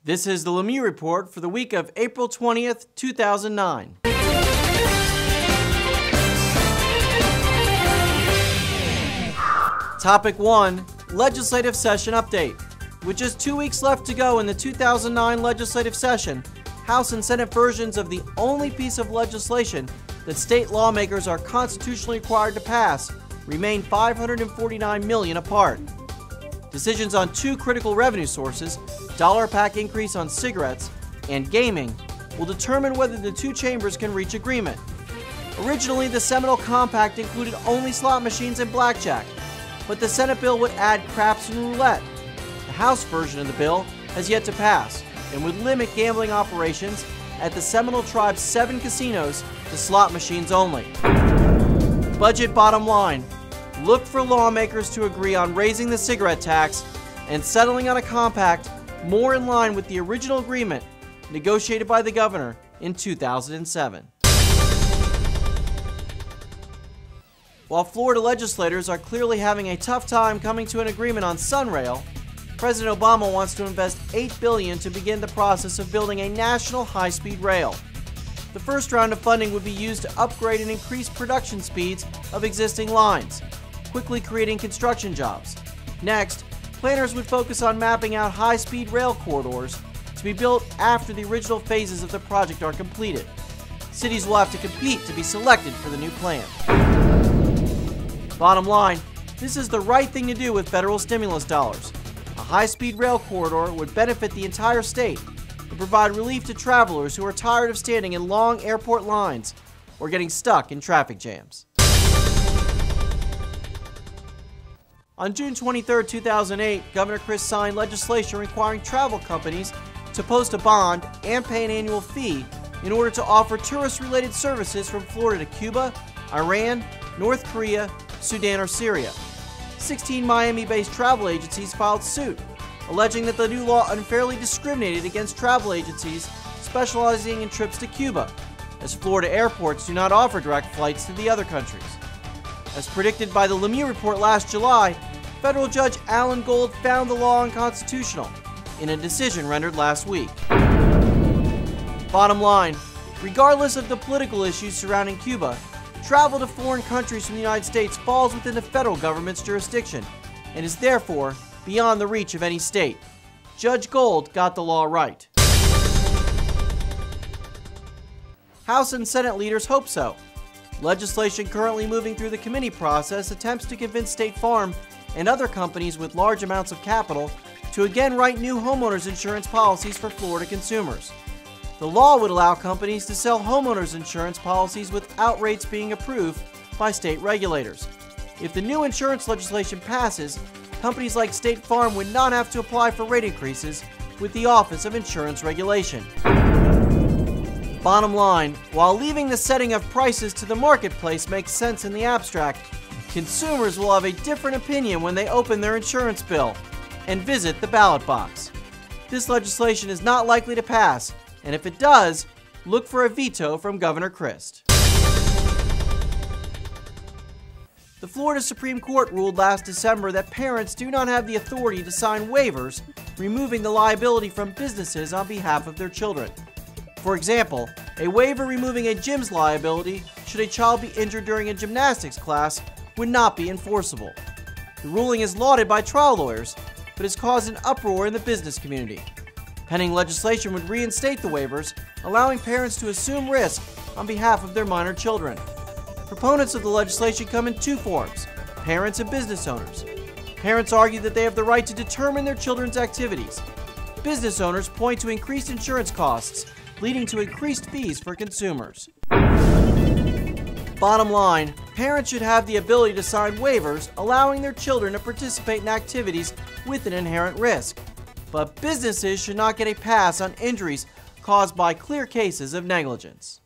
This is the LeMieux Report for the week of April 20th, 2009. Topic 1. Legislative Session Update. With just 2 weeks left to go in the 2009 legislative session, House and Senate versions of the only piece of legislation that state lawmakers are constitutionally required to pass remain $549 million apart. Decisions on two critical revenue sources, dollar pack increase on cigarettes and gaming, will determine whether the two chambers can reach agreement. Originally, the Seminole Compact included only slot machines and blackjack, but the Senate bill would add craps and roulette. The House version of the bill has yet to pass and would limit gambling operations at the Seminole Tribe's 7 casinos to slot machines only. Budget bottom line. Look for lawmakers to agree on raising the cigarette tax and settling on a compact more in line with the original agreement negotiated by the governor in 2007. While Florida legislators are clearly having a tough time coming to an agreement on Sunrail, President Obama wants to invest $8 billion to begin the process of building a national high-speed rail. The first round of funding would be used to upgrade and increase production speeds of existing lines, quickly creating construction jobs. Next, planners would focus on mapping out high-speed rail corridors to be built after the original phases of the project are completed. Cities will have to compete to be selected for the new plan. Bottom line, this is the right thing to do with federal stimulus dollars. A high-speed rail corridor would benefit the entire state and provide relief to travelers who are tired of standing in long airport lines or getting stuck in traffic jams. On June 23, 2008, Governor Christ signed legislation requiring travel companies to post a bond and pay an annual fee in order to offer tourist-related services from Florida to Cuba, Iran, North Korea, Sudan, or Syria. 16 Miami-based travel agencies filed suit, alleging that the new law unfairly discriminated against travel agencies specializing in trips to Cuba, as Florida airports do not offer direct flights to the other countries. As predicted by the LeMieux Report last July, federal judge Alan Gold found the law unconstitutional in a decision rendered last week. Bottom line, regardless of the political issues surrounding Cuba, travel to foreign countries from the United States falls within the federal government's jurisdiction and is therefore beyond the reach of any state. Judge Gold got the law right. House and Senate leaders hope so. Legislation currently moving through the committee process attempts to convince State Farm and other companies with large amounts of capital to again write new homeowners insurance policies for Florida consumers. The law would allow companies to sell homeowners insurance policies without rates being approved by state regulators. If the new insurance legislation passes, companies like State Farm would not have to apply for rate increases with the Office of Insurance Regulation. Bottom line, while leaving the setting of prices to the marketplace makes sense in the abstract, consumers will have a different opinion when they open their insurance bill and visit the ballot box. This legislation is not likely to pass, and if it does, look for a veto from Governor Christ. The Florida Supreme Court ruled last December that parents do not have the authority to sign waivers removing the liability from businesses on behalf of their children. For example, a waiver removing a gym's liability should a child be injured during a gymnastics class would not be enforceable. The ruling is lauded by trial lawyers, but has caused an uproar in the business community. Pending legislation would reinstate the waivers, allowing parents to assume risk on behalf of their minor children. Proponents of the legislation come in two forms: parents and business owners. Parents argue that they have the right to determine their children's activities. Business owners point to increased insurance costs, leading to increased fees for consumers. Bottom line, parents should have the ability to sign waivers allowing their children to participate in activities with an inherent risk. But businesses should not get a pass on injuries caused by clear cases of negligence.